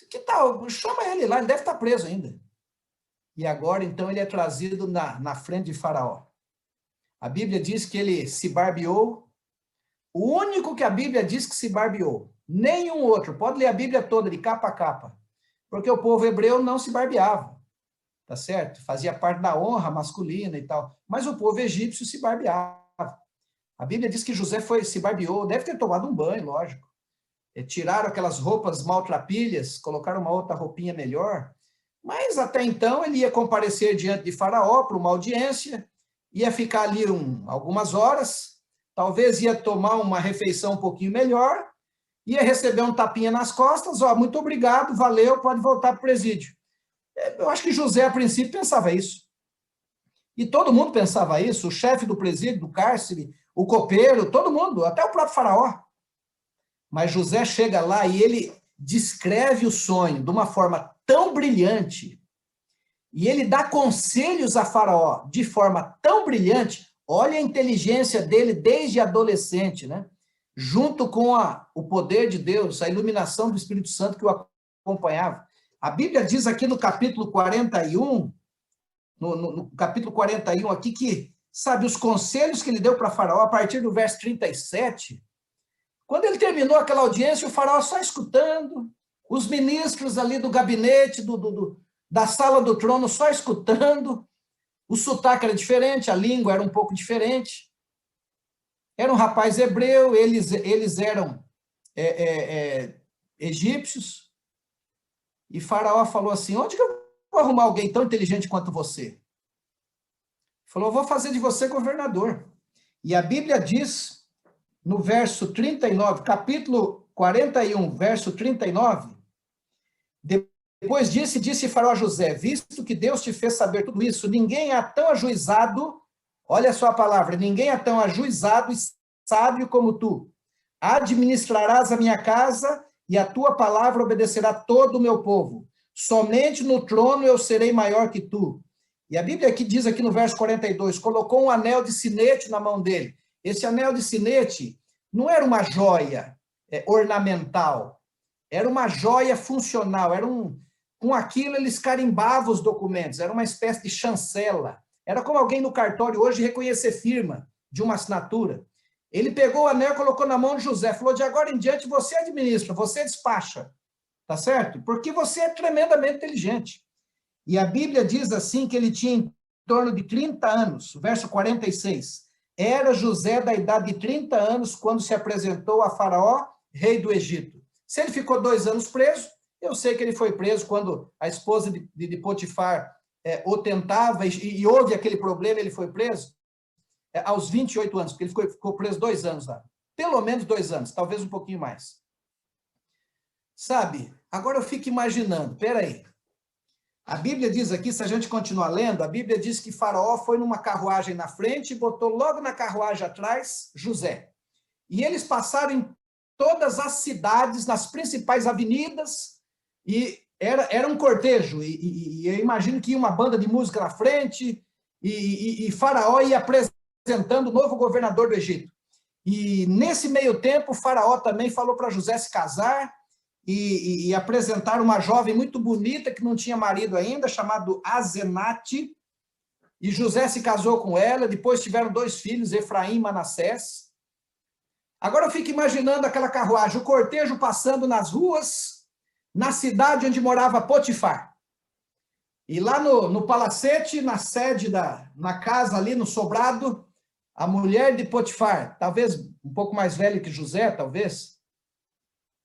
Que tal? Chama ele lá, ele deve estar preso ainda. E agora, então, ele é trazido na frente de Faraó. A Bíblia diz que ele se barbeou. O único que a Bíblia diz que se barbeou. Nenhum outro. Pode ler a Bíblia toda, de capa a capa. Porque o povo hebreu não se barbeava. Tá certo? Fazia parte da honra masculina e tal. Mas o povo egípcio se barbeava. A Bíblia diz que José se barbeou. Deve ter tomado um banho, lógico. Tiraram aquelas roupas maltrapilhas, colocaram uma outra roupinha melhor. Mas até então ele ia comparecer diante de Faraó para uma audiência, ia ficar ali algumas horas, talvez ia tomar uma refeição um pouquinho melhor, ia receber um tapinha nas costas, ó, muito obrigado, valeu, pode voltar para o presídio. Eu acho que José, a princípio, pensava isso. E todo mundo pensava isso, o chefe do presídio, do cárcere, o copeiro, todo mundo, até o próprio Faraó. Mas José chega lá e ele descreve o sonho de uma forma tão brilhante, e ele dá conselhos a Faraó de forma tão brilhante, olha a inteligência dele desde adolescente, né? Junto com o poder de Deus, a iluminação do Espírito Santo que o acompanhava. A Bíblia diz aqui no capítulo 41, no capítulo 41 aqui, que, sabe, os conselhos que ele deu para Faraó, a partir do verso 37, quando ele terminou aquela audiência, o Faraó só escutando, os ministros ali do gabinete, da sala do trono, só escutando, o sotaque era diferente, a língua era um pouco diferente. Era um rapaz hebreu, eles eram egípcios, e Faraó falou assim, onde que eu vou arrumar alguém tão inteligente quanto você? Falou, eu vou fazer de você governador. E a Bíblia diz, no verso 39, capítulo 41, verso 39, depois disse Faraó a José, visto que Deus te fez saber tudo isso, ninguém é tão ajuizado, olha só a palavra, ninguém é tão ajuizado e sábio como tu. Administrarás a minha casa e a tua palavra obedecerá todo o meu povo. Somente no trono eu serei maior que tu. E a Bíblia aqui diz aqui no verso 42, colocou um anel de sinete na mão dele. Esse anel de sinete não era uma joia ornamental, era uma joia funcional, com aquilo eles carimbavam os documentos, era uma espécie de chancela, era como alguém no cartório hoje reconhecer firma de uma assinatura. Ele pegou o anel e colocou na mão de José, falou, de agora em diante você administra, você despacha, tá certo? Porque você é tremendamente inteligente. E a Bíblia diz assim que ele tinha em torno de 30 anos, verso 46, era José da idade de 30 anos quando se apresentou a Faraó, rei do Egito. Se ele ficou 2 anos preso, eu sei que ele foi preso quando a esposa de Potifar o tentava e houve aquele problema, ele foi preso aos 28 anos, porque ele ficou preso 2 anos lá. Pelo menos 2 anos, talvez um pouquinho mais. Sabe, agora eu fico imaginando, peraí, a Bíblia diz aqui, se a gente continuar lendo, a Bíblia diz que Faraó foi numa carruagem na frente e botou logo na carruagem atrás José. e eles passaram em todas as cidades, nas principais avenidas, e era um cortejo, e eu imagino que ia uma banda de música na frente, e Faraó ia apresentando o novo governador do Egito. E nesse meio tempo, Faraó também falou para José se casar, e apresentar uma jovem muito bonita, que não tinha marido ainda, chamado Asenate, e José se casou com ela, depois tiveram 2 filhos, Efraim e Manassés. Agora eu fico imaginando aquela carruagem, o cortejo passando nas ruas, na cidade onde morava Potifar. E lá no palacete, na sede, na casa ali, no sobrado, a mulher de Potifar, talvez um pouco mais velha que José, talvez,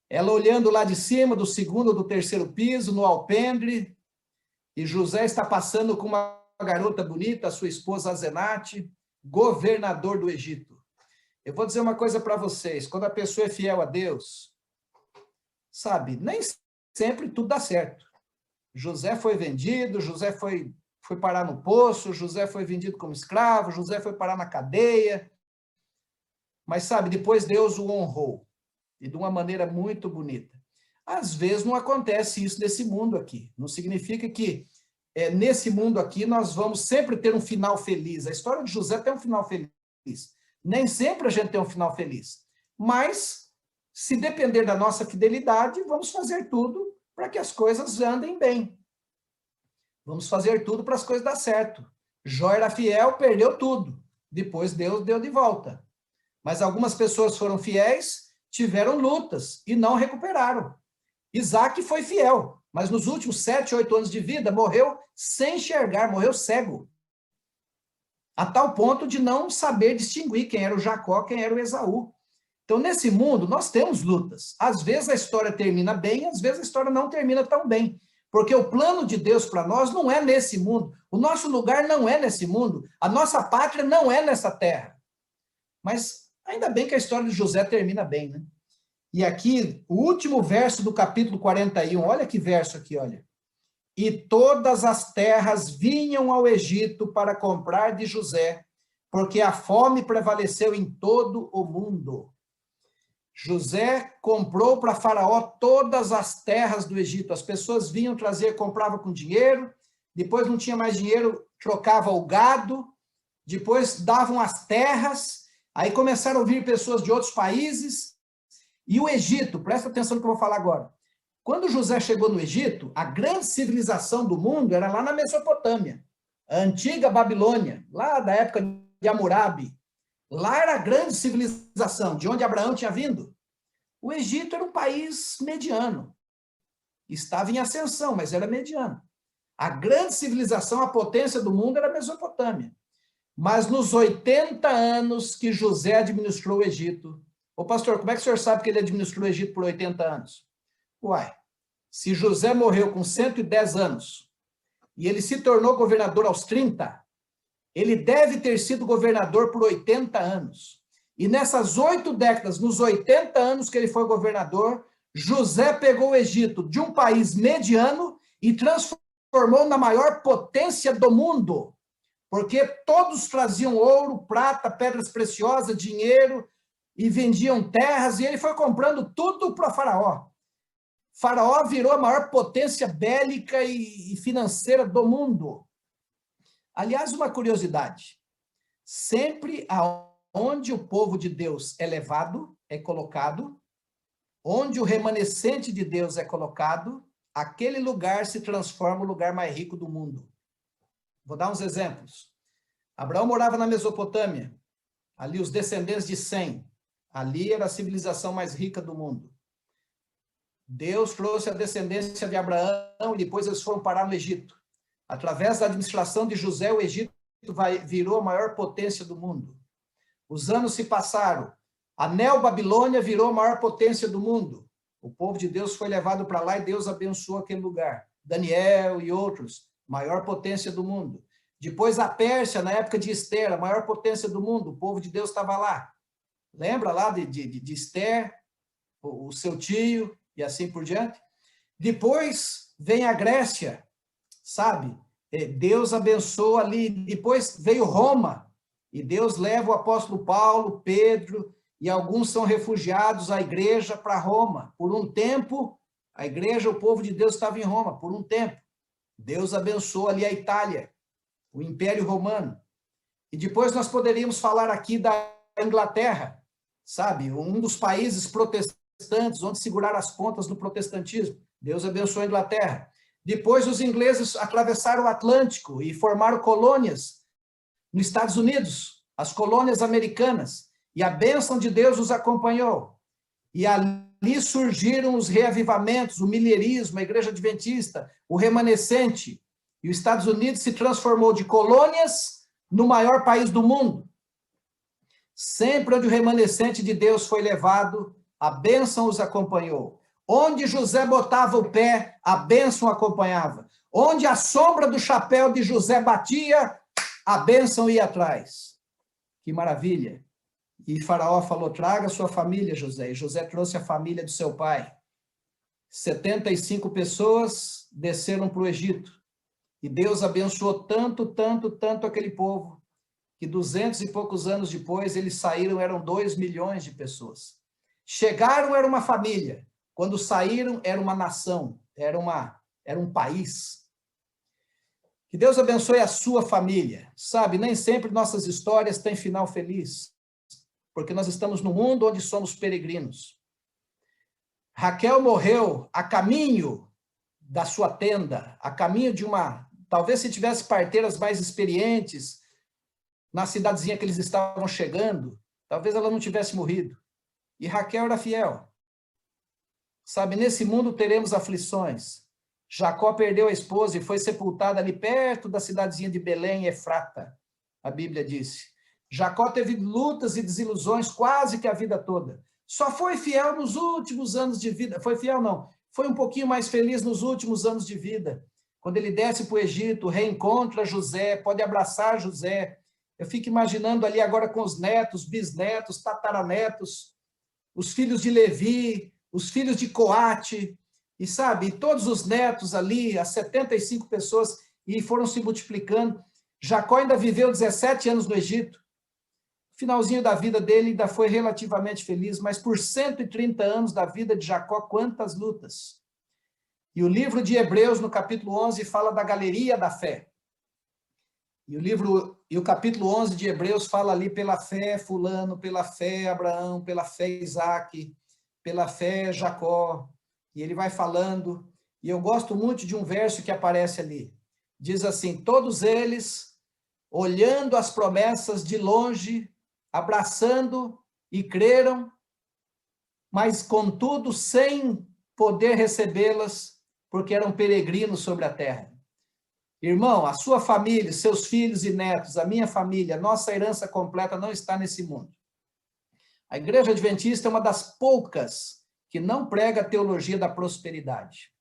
ela olhando lá de cima, do 2º ou do 3º piso, no alpendre, e José está passando com uma garota bonita, a sua esposa Asenate, governador do Egito. Eu vou dizer uma coisa para vocês, quando a pessoa é fiel a Deus, sabe, nem sempre tudo dá certo. José foi vendido, José foi parar no poço, José foi vendido como escravo, José foi parar na cadeia, mas sabe, depois Deus o honrou, e de uma maneira muito bonita. Às vezes não acontece isso nesse mundo aqui, não significa que nesse mundo aqui nós vamos sempre ter um final feliz. A história de José tem um final feliz. Nem sempre a gente tem um final feliz. Mas, se depender da nossa fidelidade, vamos fazer tudo para que as coisas andem bem. Vamos fazer tudo para as coisas dar certo. Jó era fiel, perdeu tudo. Depois Deus deu de volta. Mas algumas pessoas foram fiéis, tiveram lutas e não recuperaram. Isaac foi fiel, mas nos últimos 7, 8 anos de vida, morreu sem enxergar, morreu cego. A tal ponto de não saber distinguir quem era o Jacó, quem era o Esaú. Então, nesse mundo, nós temos lutas. Às vezes a história termina bem, às vezes a história não termina tão bem. Porque o plano de Deus para nós não é nesse mundo. O nosso lugar não é nesse mundo. A nossa pátria não é nessa terra. Mas ainda bem que a história de José termina bem, né? E aqui, o último verso do capítulo 41, olha que verso aqui, olha. E todas as terras vinham ao Egito para comprar de José, porque a fome prevaleceu em todo o mundo. José comprou para Faraó todas as terras do Egito. As pessoas vinham trazer, compravam com dinheiro, depois não tinha mais dinheiro, trocava o gado, depois davam as terras, aí começaram a vir pessoas de outros países. E o Egito, presta atenção no que eu vou falar agora. Quando José chegou no Egito, a grande civilização do mundo era lá na Mesopotâmia, a antiga Babilônia, lá da época de Hammurabi. Lá era a grande civilização, de onde Abraão tinha vindo. O Egito era um país mediano. Estava em ascensão, mas era mediano. A grande civilização, a potência do mundo era a Mesopotâmia. Mas nos 80 anos que José administrou o Egito... Ô pastor, como é que o senhor sabe que ele administrou o Egito por 80 anos? Uai, se José morreu com 110 anos e ele se tornou governador aos 30, ele deve ter sido governador por 80 anos. E nessas 8 décadas, nos 80 anos que ele foi governador, José pegou o Egito de um país mediano e transformou na maior potência do mundo, porque todos traziam ouro, prata, pedras preciosas, dinheiro, e vendiam terras, e ele foi comprando tudo para Faraó. Faraó virou a maior potência bélica e financeira do mundo. Aliás, uma curiosidade, sempre onde o povo de Deus é levado, é colocado, onde o remanescente de Deus é colocado, aquele lugar se transforma no lugar mais rico do mundo. Vou dar uns exemplos. Abraão morava na Mesopotâmia, ali os descendentes de Sem, ali era a civilização mais rica do mundo. Deus trouxe a descendência de Abraão e depois eles foram parar no Egito. Através da administração de José, o Egito virou a maior potência do mundo. Os anos se passaram. A Neobabilônia virou a maior potência do mundo. O povo de Deus foi levado para lá e Deus abençoou aquele lugar. Daniel e outros, maior potência do mundo. Depois a Pérsia, na época de Esther, a maior potência do mundo. O povo de Deus estava lá. Lembra lá de Esther, o seu tio, e assim por diante? Depois vem a Grécia, sabe? Deus abençoa ali. Depois veio Roma, e Deus leva o apóstolo Paulo, Pedro e alguns são refugiados à igreja para Roma. Por um tempo, a igreja, o povo de Deus estava em Roma, por um tempo. Deus abençoou ali a Itália, o Império Romano. E depois nós poderíamos falar aqui da Inglaterra, sabe? Um dos países protestantes, onde seguraram as pontas do protestantismo. Deus abençoou a Inglaterra. Depois os ingleses atravessaram o Atlântico e formaram colônias nos Estados Unidos, as colônias americanas. E a bênção de Deus os acompanhou. E ali surgiram os reavivamentos, o milherismo, a igreja adventista, o remanescente. E os Estados Unidos se transformou de colônias no maior país do mundo. Sempre onde o remanescente de Deus foi levado, a bênção os acompanhou. Onde José botava o pé, a bênção acompanhava. Onde a sombra do chapéu de José batia, a bênção ia atrás. Que maravilha! E Faraó falou, traga sua família, José. E José trouxe a família do seu pai. 75 pessoas desceram para o Egito. E Deus abençoou tanto, tanto, tanto aquele povo, que 200 e poucos anos depois, eles saíram, eram 2 milhões de pessoas. Chegaram, era uma família. Quando saíram, era uma nação, era um país. Que Deus abençoe a sua família. Sabe, nem sempre nossas histórias têm final feliz, porque nós estamos num mundo onde somos peregrinos. Raquel morreu a caminho da sua tenda, a caminho de uma... Talvez se tivesse parteiras mais experientes, na cidadezinha que eles estavam chegando, talvez ela não tivesse morrido. E Raquel era fiel. Sabe, nesse mundo teremos aflições. Jacó perdeu a esposa e foi sepultada ali perto da cidadezinha de Belém, Efrata, a Bíblia disse. Jacó teve lutas e desilusões quase que a vida toda. Só foi fiel nos últimos anos de vida. Foi fiel, não. Foi um pouquinho mais feliz nos últimos anos de vida. Quando ele desce para o Egito, reencontra José, pode abraçar José. Eu fico imaginando ali agora com os netos, bisnetos, tataranetos, os filhos de Levi, os filhos de Coate, e sabe, todos os netos ali, as 75 pessoas, e foram se multiplicando. Jacó ainda viveu 17 anos no Egito. Finalzinho da vida dele ainda foi relativamente feliz, mas por 130 anos da vida de Jacó, quantas lutas. E o livro de Hebreus, no capítulo 11, fala da galeria da fé. E o capítulo 11 de Hebreus fala ali pela fé fulano, pela fé Abraão, pela fé Isaac, pela fé Jacó. E ele vai falando, e eu gosto muito de um verso que aparece ali. Diz assim, todos eles, olhando as promessas de longe, abraçando e creram, mas contudo sem poder recebê-las, porque eram peregrinos sobre a terra. Irmão, a sua família, seus filhos e netos, a minha família, nossa herança completa não está nesse mundo. A Igreja Adventista é uma das poucas que não prega a teologia da prosperidade.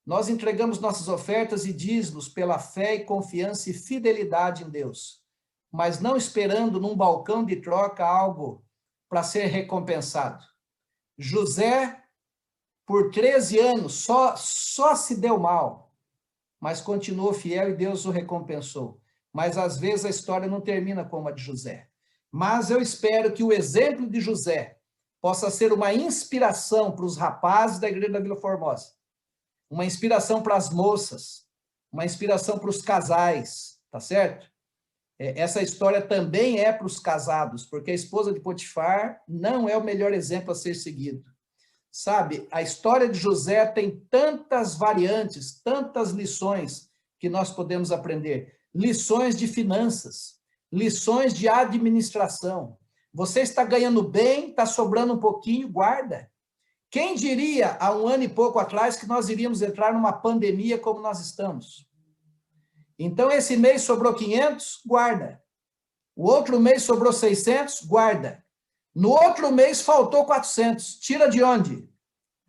Nós entregamos nossas ofertas e dízimos pela fé e confiança e fidelidade em Deus, mas não esperando num balcão de troca algo para ser recompensado. José, por 13 anos, só se deu mal, mas continuou fiel e Deus o recompensou. Mas às vezes a história não termina como a de José. Mas eu espero que o exemplo de José possa ser uma inspiração para os rapazes da Igreja da Vila Formosa, uma inspiração para as moças, uma inspiração para os casais, tá certo? Essa história também é para os casados, porque a esposa de Potifar não é o melhor exemplo a ser seguido. Sabe, a história de José tem tantas variantes, tantas lições que nós podemos aprender. Lições de finanças, lições de administração. Você está ganhando bem, está sobrando um pouquinho, guarda. Quem diria há um ano e pouco atrás que nós iríamos entrar numa pandemia como nós estamos? Então, esse mês sobrou 500, guarda. O outro mês sobrou 600, guarda. No outro mês faltou 400. Tira de onde?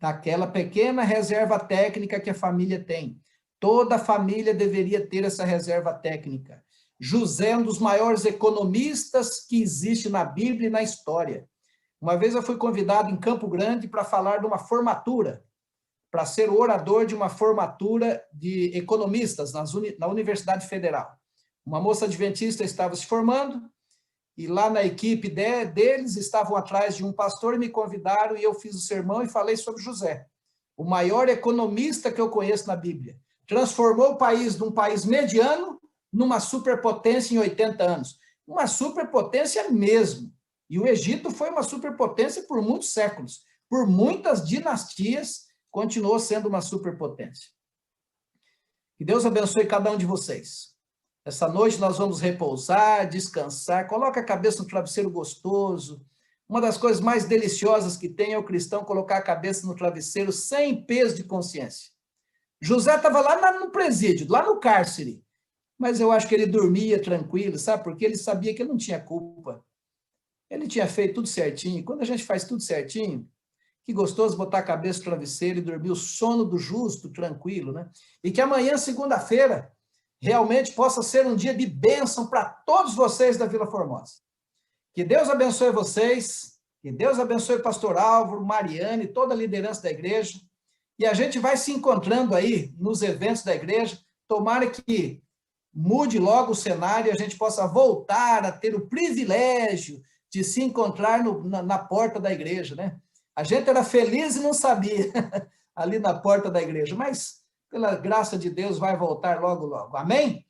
Daquela pequena reserva técnica que a família tem. Toda família deveria ter essa reserva técnica. José é um dos maiores economistas que existe na Bíblia e na história. Uma vez eu fui convidado em Campo Grande para falar de uma formatura, para ser o orador de uma formatura de economistas na Universidade Federal. Uma moça adventista estava se formando e lá na equipe deles estavam atrás de um pastor e me convidaram, e eu fiz o sermão e falei sobre José, o maior economista que eu conheço na Bíblia. Transformou o país de um país mediano numa superpotência em 80 anos. Uma superpotência mesmo. E o Egito foi uma superpotência por muitos séculos. Por muitas dinastias, continuou sendo uma superpotência. Que Deus abençoe cada um de vocês. Essa noite nós vamos repousar, descansar, coloca a cabeça no travesseiro gostoso. Uma das coisas mais deliciosas que tem é o cristão colocar a cabeça no travesseiro sem peso de consciência. José estava lá no presídio, lá no cárcere, mas eu acho que ele dormia tranquilo, sabe? Porque ele sabia que ele não tinha culpa. Ele tinha feito tudo certinho. Quando a gente faz tudo certinho, que gostoso botar a cabeça no travesseiro e dormir o sono do justo, tranquilo, né? E que amanhã, segunda-feira, realmente possa ser um dia de bênção para todos vocês da Vila Formosa. Que Deus abençoe vocês, que Deus abençoe o pastor Álvaro, Mariane, toda a liderança da igreja, e a gente vai se encontrando aí nos eventos da igreja. Tomara que mude logo o cenário e a gente possa voltar a ter o privilégio de se encontrar na porta da igreja, né? A gente era feliz e não sabia, ali na porta da igreja, mas pela graça de Deus vai voltar logo, logo. Amém?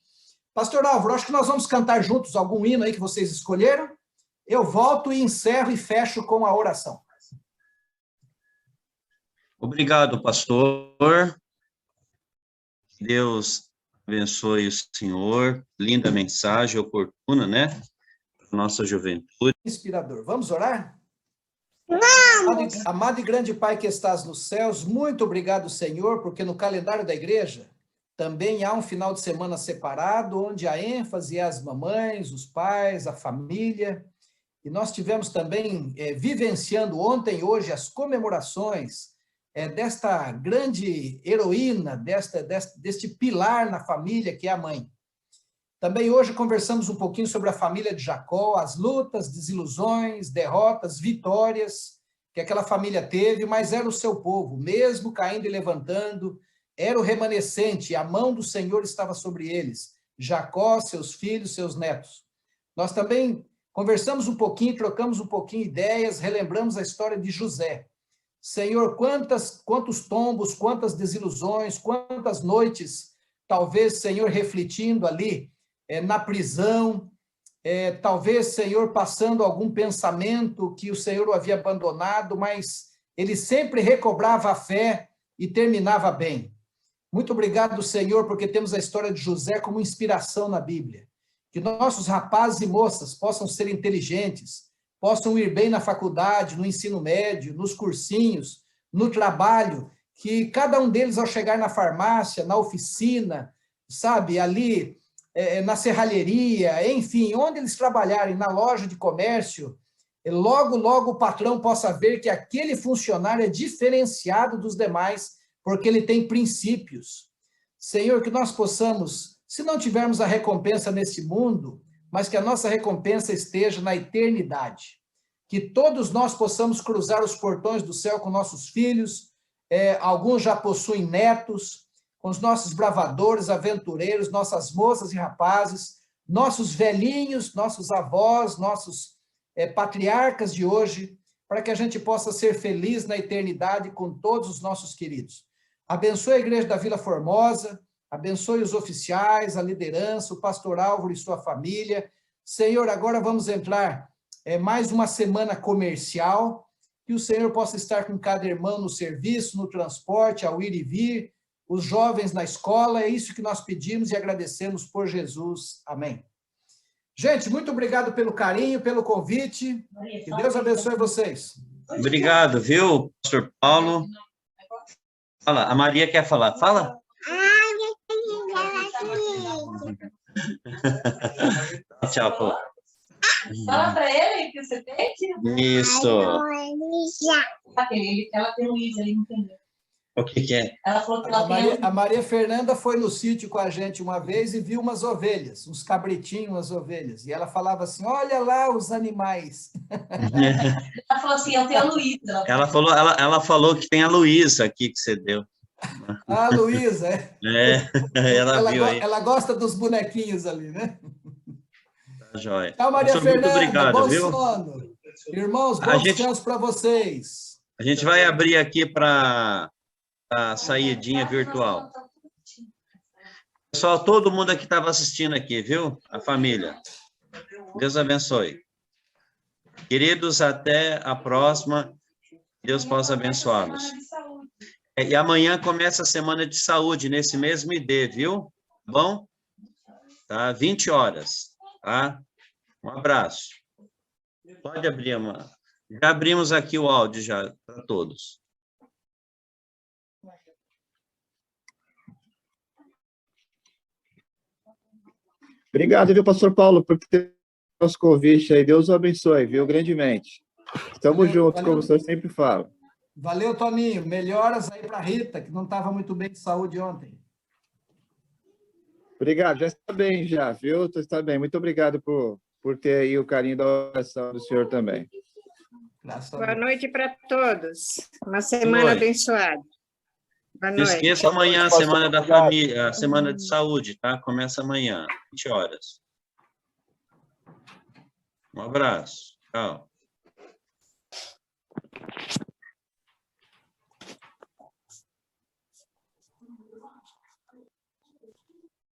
Pastor Álvaro, acho que nós vamos cantar juntos algum hino aí que vocês escolheram. Eu volto e encerro e fecho com a oração. Obrigado, pastor. Deus abençoe o senhor. Linda mensagem, oportuna, né? Para nossa juventude. Inspirador. Vamos orar? Amado e grande Pai que estás nos céus, muito obrigado, Senhor, porque no calendário da igreja também há um final de semana separado, onde a ênfase é as mamães, os pais, a família. E nós tivemos também vivenciando ontem e hoje as comemorações desta grande heroína, deste pilar na família que é a mãe. Também hoje conversamos um pouquinho sobre a família de Jacó, as lutas, desilusões, derrotas, vitórias que aquela família teve, mas era o seu povo, mesmo caindo e levantando, era o remanescente, a mão do Senhor estava sobre eles, Jacó, seus filhos, seus netos. Nós também conversamos um pouquinho, trocamos um pouquinho ideias, relembramos a história de José. Senhor, quantos tombos, quantas desilusões, quantas noites, talvez, Senhor, refletindo ali, na prisão, talvez, Senhor, passando algum pensamento que o Senhor o havia abandonado, mas ele sempre recobrava a fé e terminava bem. Muito obrigado, Senhor, porque temos a história de José como inspiração na Bíblia. Que nossos rapazes e moças possam ser inteligentes, possam ir bem na faculdade, no ensino médio, nos cursinhos, no trabalho, que cada um deles, ao chegar na farmácia, na oficina, sabe, ali na serralheria, enfim, onde eles trabalharem, na loja de comércio, logo, logo o patrão possa ver que aquele funcionário é diferenciado dos demais, porque ele tem princípios. Senhor, que nós possamos, se não tivermos a recompensa nesse mundo, mas que a nossa recompensa esteja na eternidade. Que todos nós possamos cruzar os portões do céu com nossos filhos, alguns já possuem netos, com os nossos bravadores, aventureiros, nossas moças e rapazes, nossos velhinhos, nossos avós, nossos patriarcas de hoje, para que a gente possa ser feliz na eternidade com todos os nossos queridos. Abençoe a Igreja da Vila Formosa, abençoe os oficiais, a liderança, o pastor Álvaro e sua família. Senhor, agora vamos entrar mais uma semana comercial, que o Senhor possa estar com cada irmão no serviço, no transporte, ao ir e vir, os jovens na escola, é isso que nós pedimos e agradecemos por Jesus. Amém. Gente, muito obrigado pelo carinho, pelo convite, que Deus abençoe vocês. Obrigado, viu, pastor Paulo? Fala, a Maria quer falar. Fala. Tchau, pô. Fala para ele que você tem. Isso. Ela tem Luísa, ele entendeu. O que é? Ela falou que ela tem... A Maria Fernanda foi no sítio com a gente uma vez e viu umas ovelhas, uns cabritinhos, umas ovelhas. E ela falava assim, olha lá os animais. Ela falou assim, eu tenho a Luísa. Ela falou que tem a Luísa aqui que você deu. Ah, Luísa, ela viu aí. Ela gosta dos bonequinhos ali, né? Joia. Tchau, Maria Pastor, muito Fernanda. obrigado, Bom viu? sono. Irmãos, bom descanso para vocês. A gente vai abrir aqui para a saidinha virtual. Pessoal, todo mundo aqui estava assistindo aqui, viu? A família. Deus abençoe. Queridos, até a próxima. Deus possa abençoá-los. E amanhã começa a semana de saúde, nesse mesmo ID, viu? Tá bom? Tá? 20 horas, tá? Um abraço. Pode abrir, uma. Já abrimos aqui o áudio já para todos. Obrigado, viu, pastor Paulo, por ter nosso convite aí. Deus o abençoe, viu, grandemente. Estamos juntos, como o senhor sempre fala. Valeu, Toninho. Melhoras aí para a Rita, que não estava muito bem de saúde ontem. Obrigado, já está bem, já, viu? Está bem. Muito obrigado por ter aí o carinho da oração do senhor também. Boa noite para todos. Uma semana abençoada. Boa Não noite. esqueça amanhã a semana da família, a semana de saúde, tá? Começa amanhã, 20 horas. Um abraço. Tchau.